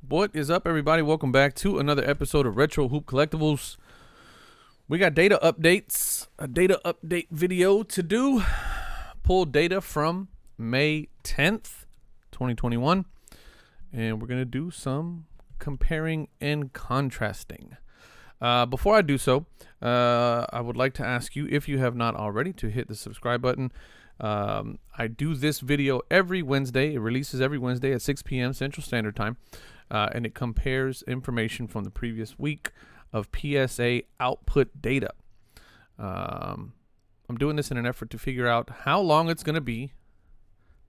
What is up, everybody? Welcome back to another episode of Retro Hoop Collectibles. We got data updates, a data update video to do. Pulled data from May 10th, 2021. And we're going to do some comparing and contrasting. Before I do so, I would like to ask you, if you have not already, to hit the subscribe button. I do this video every Wednesday. It releases every Wednesday at 6 p.m. Central Standard Time. And it compares information from the previous week of PSA output data. I'm doing this in an effort to figure out how long it's going to be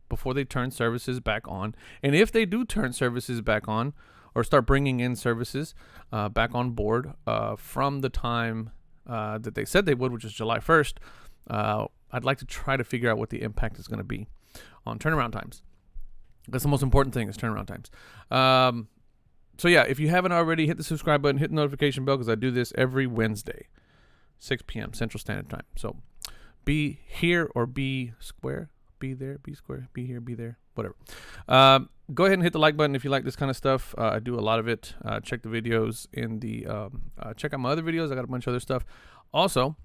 before they turn services back on. And if they do turn services back on or start bringing in services back on board from the time that they said they would, which is July 1st, I'd like to try to figure out what the impact is going to be on turnaround times. That's the most important thing, is turnaround times. So yeah, if you haven't already, hit the subscribe button, hit the notification bell, because I do this every Wednesday, 6 p.m. Central Standard Time. So be here or be square, be there, be square, be here, be there, whatever. Go ahead and hit the like button if you like this kind of stuff. I do a lot of it. Check the videos in the, check out my other videos. I got a bunch of other stuff. Also,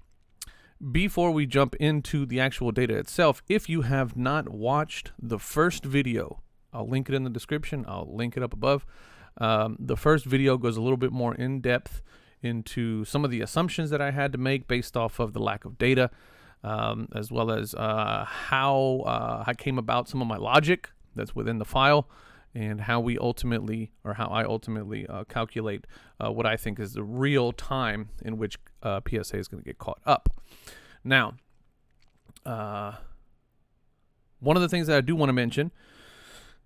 before we jump into the actual data itself, if you have not watched the first video, I'll link it in the description. I'll link it up above. The first video goes a little bit more in depth into some of the assumptions that I had to make based off of the lack of data, as well as how I came about some of my logic that's within the file, and how we ultimately, or how I ultimately calculate what I think is the real time in which PSA is going to get caught up. Now, one of the things that I do want to mention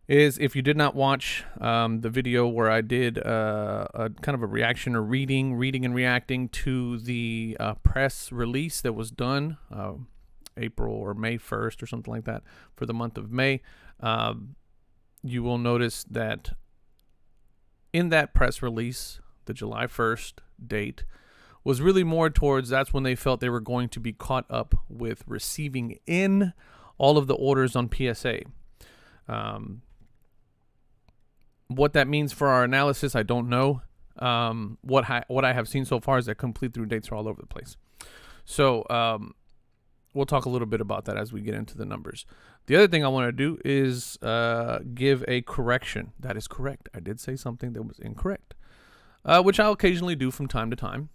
is, if you did not watch the video where I did a kind of a reaction or reading and reacting to the press release that was done April or May 1st or something like that for the month of May, you will notice that in that press release, the July 1st date was really more towards, that's when they felt they were going to be caught up with receiving in all of the orders on PSA. What that means for our analysis, I don't know. What I have seen so far is that complete through dates are all over the place. So we'll talk a little bit about that as we get into the numbers. The other thing I want to do is give a correction. That is correct. I did say something that was incorrect, which I'll occasionally do from time to time.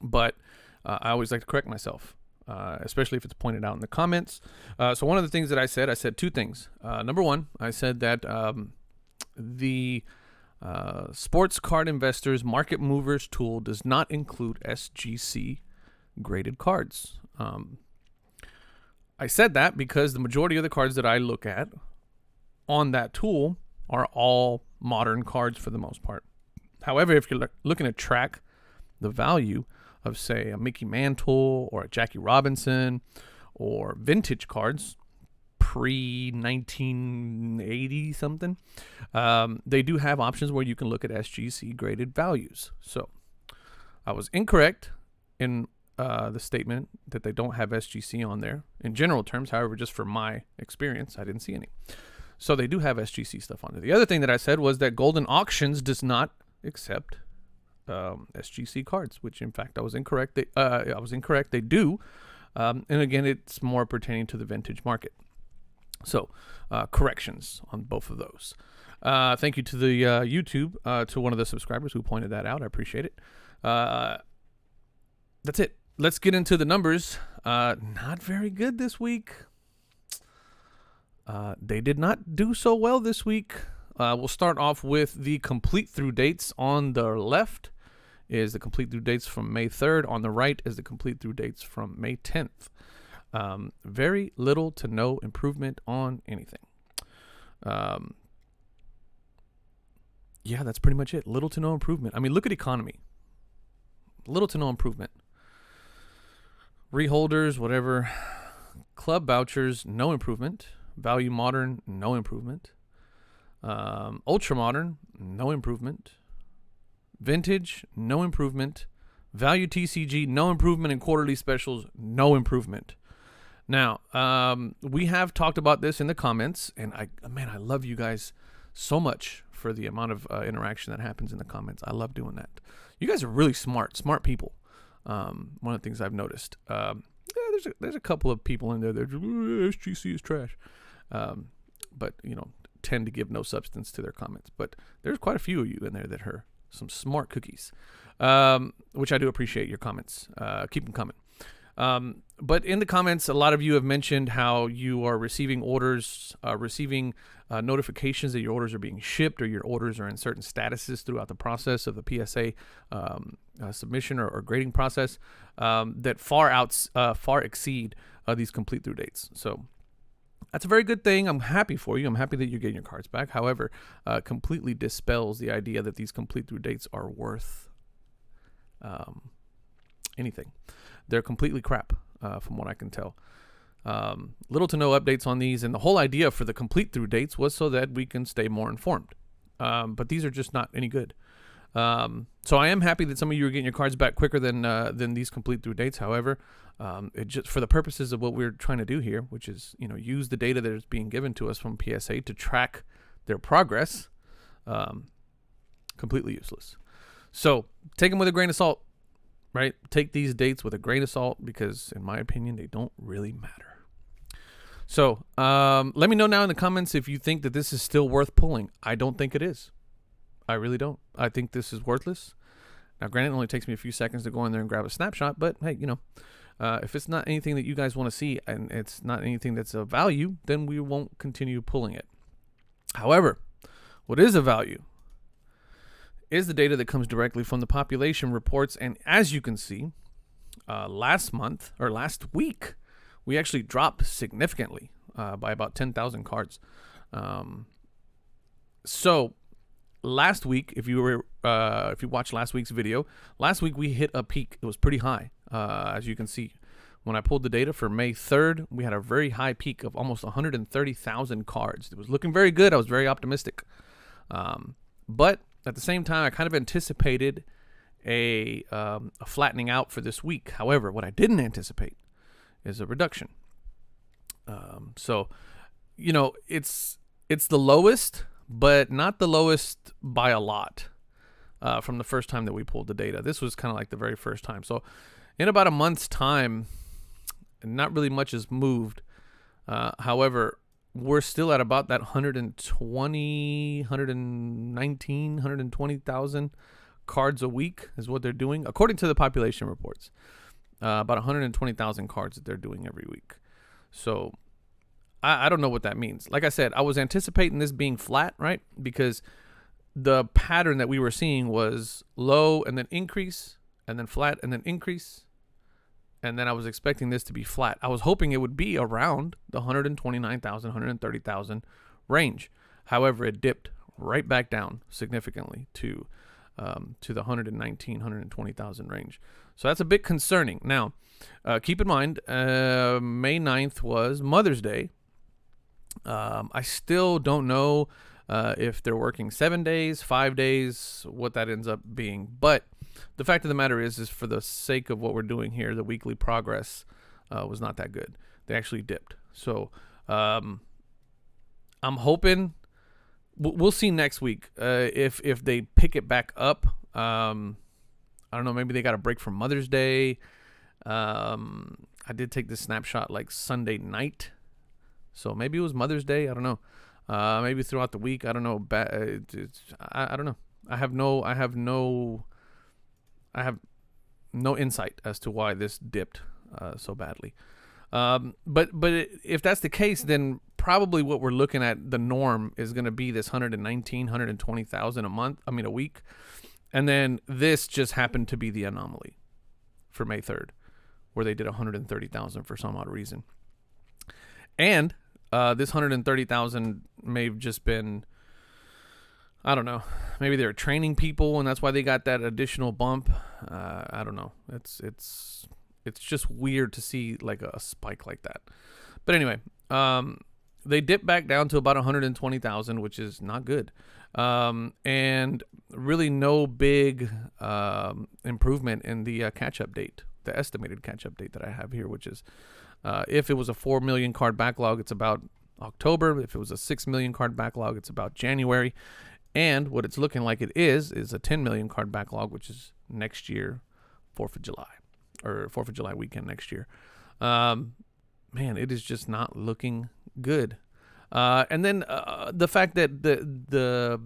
But I always like to correct myself. Especially if it's pointed out in the comments. So one of the things that I said two things. Number one, I said that the Sports Card Investors Market Movers tool does not include SGC graded cards. I said that because the majority of the cards that I look at on that tool are all modern cards for the most part. However, if you're looking to track the value of, say, a Mickey Mantle or a Jackie Robinson or vintage cards pre-1980 something, they do have options where you can look at SGC graded values. So I was incorrect in the statement that they don't have SGC on there in general terms. However, just for my experience, I didn't see any. So they do have SGC stuff on there. The other thing that I said was that Golden Auctions does not accept SGC cards, which in fact I was incorrect. They do, and again, it's more pertaining to the vintage market. So corrections on both of those. Thank you to the YouTube, to one of the subscribers who pointed that out. I appreciate it. That's it. Let's get into the numbers. Not very good this week. They did not do so well this week. We'll start off with the complete through dates. On the left is the complete through dates from May 3rd. On the right is the complete through dates from May 10th. Very little to no improvement on anything. Yeah, that's pretty much it. Little to no improvement. I mean, look at economy. Little to no improvement. Reholders, whatever. Club vouchers, no improvement. Value modern, no improvement. Ultra modern, no improvement. Vintage, no improvement. Value TCG, no improvement. And quarterly specials, no improvement. Now, we have talked about this in the comments, and I love you guys so much for the amount of interaction that happens in the comments. I love doing that. You guys are really smart people. One of the things I've noticed. There's a couple of people in there that SGC is trash, but tend to give no substance to their comments. But there's quite a few of you in there that are some smart cookies, which I do appreciate your comments. Keep them coming. But in the comments, a lot of you have mentioned how you are receiving orders, receiving notifications that your orders are being shipped, or your orders are in certain statuses throughout the process of the PSA submission or grading process that far exceed these complete through dates. So that's a very good thing. I'm happy for you. I'm happy that you're getting your cards back. However, completely dispels the idea that these complete through dates are worth anything. They're completely crap, from what I can tell. Little to no updates on these, and the whole idea for the complete through dates was so that we can stay more informed. But these are just not any good. So I am happy that some of you are getting your cards back quicker than these complete through dates. However, it just for the purposes of what we're trying to do here, which is use the data that is being given to us from PSA to track their progress, completely useless. So take them with a grain of salt. Right? Take these dates with a grain of salt because, in my opinion, they don't really matter. So let me know now in the comments if you think that this is still worth pulling. I don't think it is. I really don't. I think this is worthless. Now, granted, it only takes me a few seconds to go in there and grab a snapshot, but hey, if it's not anything that you guys want to see and it's not anything that's of value, then we won't continue pulling it. Wehowever, what is of value is the data that comes directly from the population reports. And as you can see, last week, we actually dropped significantly by about 10,000 cards. So last week, if you watched last week's video, last week we hit a peak. It was pretty high. As you can see, when I pulled the data for May 3rd, we had a very high peak of almost 130,000 cards. It was looking very good. I was very optimistic. But at the same time, I kind of anticipated a flattening out for this week. However, what I didn't anticipate is a reduction. So, it's the lowest, but not the lowest by a lot from the first time that we pulled the data. This was kind of like the very first time. So in about a month's time, not really much has moved. However, we're still at about that 120,000 cards a week is what they're doing, according to the population reports. About 120,000 cards that they're doing every week. So I don't know what that means. Like I said, I was anticipating this being flat, right? Because the pattern that we were seeing was low and then increase and then flat and then increase. And then I was expecting this to be flat. I was hoping it would be around the 129,000, 130,000 range. However, it dipped right back down significantly to the 119, 120,000 range. So that's a bit concerning. Now, keep in mind, May 9th was Mother's Day. I still don't know if they're working 7 days, 5 days, what that ends up being. But the fact of the matter is for the sake of what we're doing here, the weekly progress was not that good. They actually dipped. So I'm hoping we'll see next week if they pick it back up. I don't know. Maybe they got a break from Mother's Day. I did take this snapshot like Sunday night, so maybe it was Mother's Day. I don't know. Maybe throughout the week. I don't know. I don't know. I have no insight as to why this dipped so badly. But if that's the case, then probably what we're looking at, the norm is going to be this 119, 120,000 a week. And then this just happened to be the anomaly for May 3rd, where they did 130,000 for some odd reason. And this 130,000 may have just been, I don't know, maybe they're training people and that's why they got that additional bump. I don't know. It's just weird to see like a spike like that. But anyway, they dipped back down to about 120,000, which is not good. And really no big improvement in the catch-up date, the estimated catch-up date that I have here, which is if it was a 4 million card backlog, it's about October. If it was a 6 million card backlog, it's about January. And what it's looking like it is a 10 million card backlog, which is next year, 4th of July, or 4th of July weekend next year. Man, it is just not looking good. And then the fact that the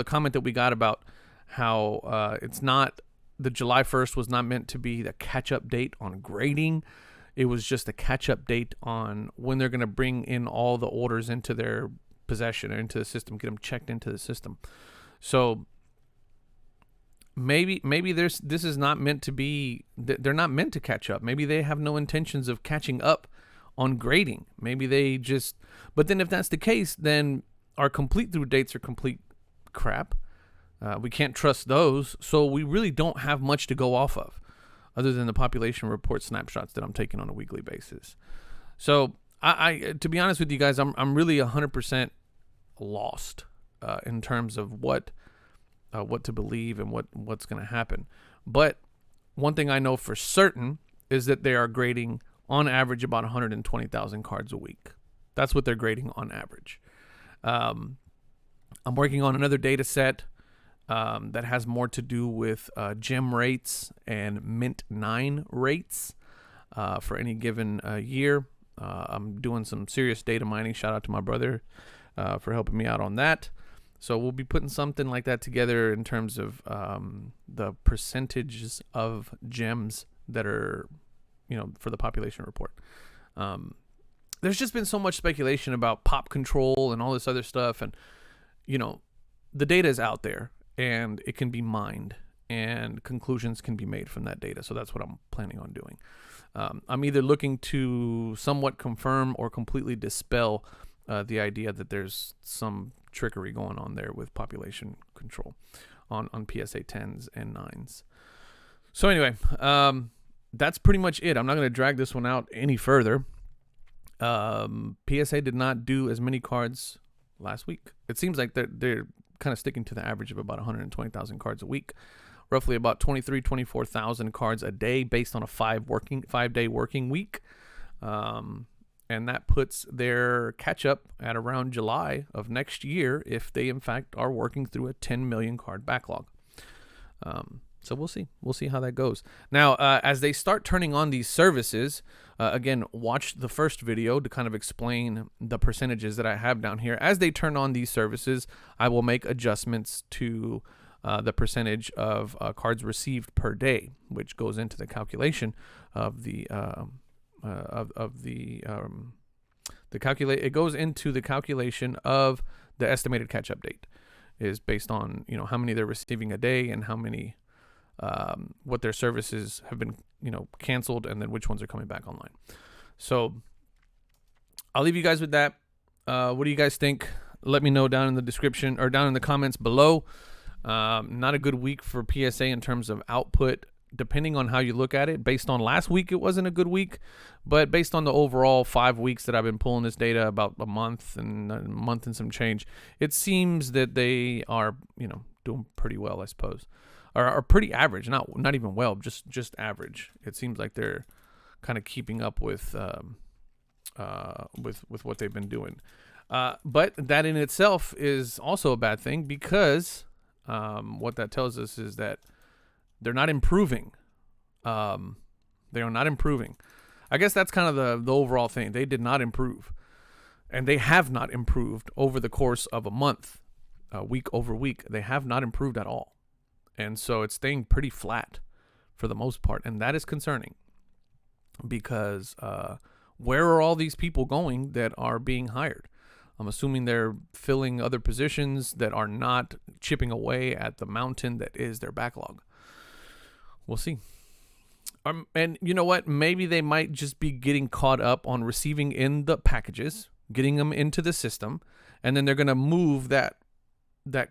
comment that we got about how it's not, the July 1st was not meant to be the catch-up date on grading. It was just a catch-up date on when they're going to bring in all the orders into their possession or into the system, get them checked into the system. So maybe this is not meant to be, they're not meant to catch up. Maybe they have no intentions of catching up on grading. Maybe they just, but then if that's the case, then our complete through dates are complete crap. We can't trust those, so we really don't have much to go off of other than the population report snapshots that I'm taking on a weekly basis. So I to be honest with you guys, I'm really 100% lost in terms of what to believe and what's going to happen. But one thing I know for certain is that they are grading on average about 120,000 cards a week. That's what they're grading on average. I'm working on another data set that has more to do with gem rates and Mint 9 rates for any given year. I'm doing some serious data mining. Shout out to my brother for helping me out on that. So we'll be putting something like that together in terms of the percentages of gems that are, for the population report. There's just been so much speculation about pop control and all this other stuff. And, the data is out there and it can be mined and conclusions can be made from that data. So that's what I'm planning on doing. I'm either looking to somewhat confirm or completely dispel the idea that there's some trickery going on there with population control on PSA 10s and 9s. So anyway, that's pretty much it. I'm not going to drag this one out any further. PSA did not do as many cards last week. It seems like they're kind of sticking to the average of about 120,000 cards a week, roughly about 24,000 cards a day based on a 5-day working week. And that puts their catch up at around July of next year if they in fact are working through a 10 million card backlog. So we'll see how that goes. Now, as they start turning on these services, again, watch the first video to kind of explain the percentages that I have down here. As they turn on these services, I will make adjustments to the percentage of cards received per day, which goes into the calculation of the it goes into the calculation of the estimated catch-up date, is based on how many they're receiving a day and how many what their services have been canceled, and then which ones are coming back online. So I'll leave you guys with that. What do you guys think? Let me know down in the description or down in the comments below. Not a good week for PSA in terms of output, depending on how you look at it. Based on last week, it wasn't a good week, but based on the overall 5 weeks that I've been pulling this data, about a month and some change, it seems that they are doing pretty well, I suppose. Are pretty average, not even well, just average. It seems like they're kind of keeping up with what they've been doing. But that in itself is also a bad thing, because what that tells us is that they're not improving. They are not improving. I guess that's kind of the overall thing. They did not improve, and they have not improved over the course of a month, week over week. They have not improved at all. And so it's staying pretty flat for the most part. And that is concerning, because where are all these people going that are being hired? I'm assuming they're filling other positions that are not chipping away at the mountain that is their backlog. We'll see. And you know what? Maybe they might just be getting caught up on receiving in the packages, getting them into the system, and then they're going to move that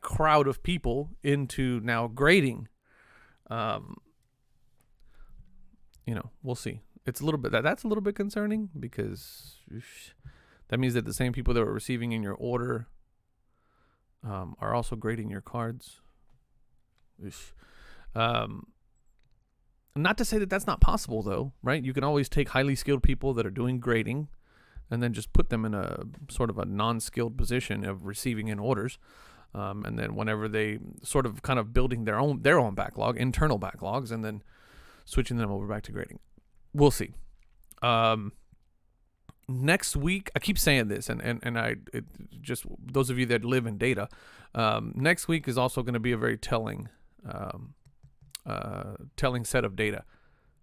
crowd of people into now grading. We'll see. It's a little bit that's a little bit concerning, because that means that the same people that were receiving in your order are also grading your cards. Not to say that that's not possible, though, right? You can always take highly skilled people that are doing grading and then just put them in a sort of a non-skilled position of receiving in orders. And then whenever they sort of kind of building their own backlog, internal backlogs, and then switching them over back to grading. We'll see. Next week, I keep saying this, and just those of you that live in data, next week is also going to be a very telling set of data.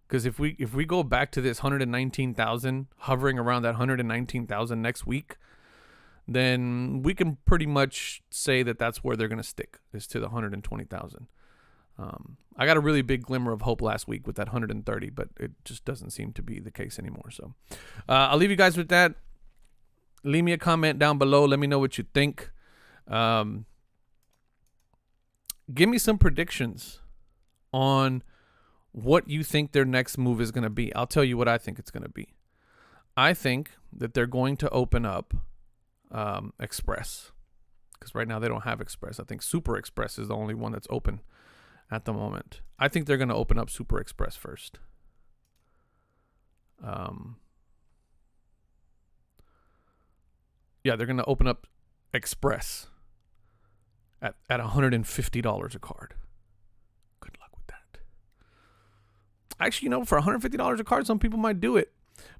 Because if we go back to this 119,000, hovering around that 119,000 next week, then we can pretty much say that that's where they're going to stick, is to the 120,000. I got a really big glimmer of hope last week with that 130, but it just doesn't seem to be the case anymore. So I'll leave you guys with that. Leave me a comment down below. Let me know what you think. Give me some predictions on what you think their next move is going to be. I'll tell you what I think it's going to be. I think that they're going to open up Express, because right now they don't have Express. I think Super Express is the only one that's open at the moment. I think they're going to open up Super Express first. Yeah, they're going to open up Express at $150 a card. Good luck with that. Actually, for $150 a card, some people might do it.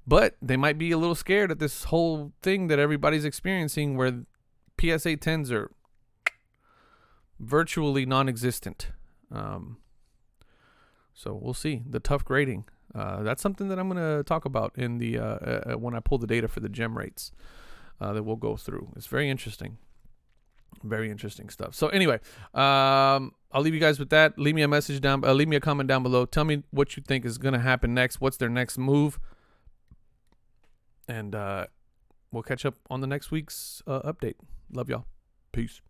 But they might be a little scared at this whole thing that everybody's experiencing, where PSA 10s are virtually non-existent. So we'll see. The tough grading. That's something that I'm going to talk about in the when I pull the data for the gem rates that we'll go through. It's very interesting. Very interesting stuff. So anyway, I'll leave you guys with that. Leave me a message down. Leave me a comment down below. Tell me what you think is going to happen next. What's their next move? And we'll catch up on the next week's update. Love y'all. Peace.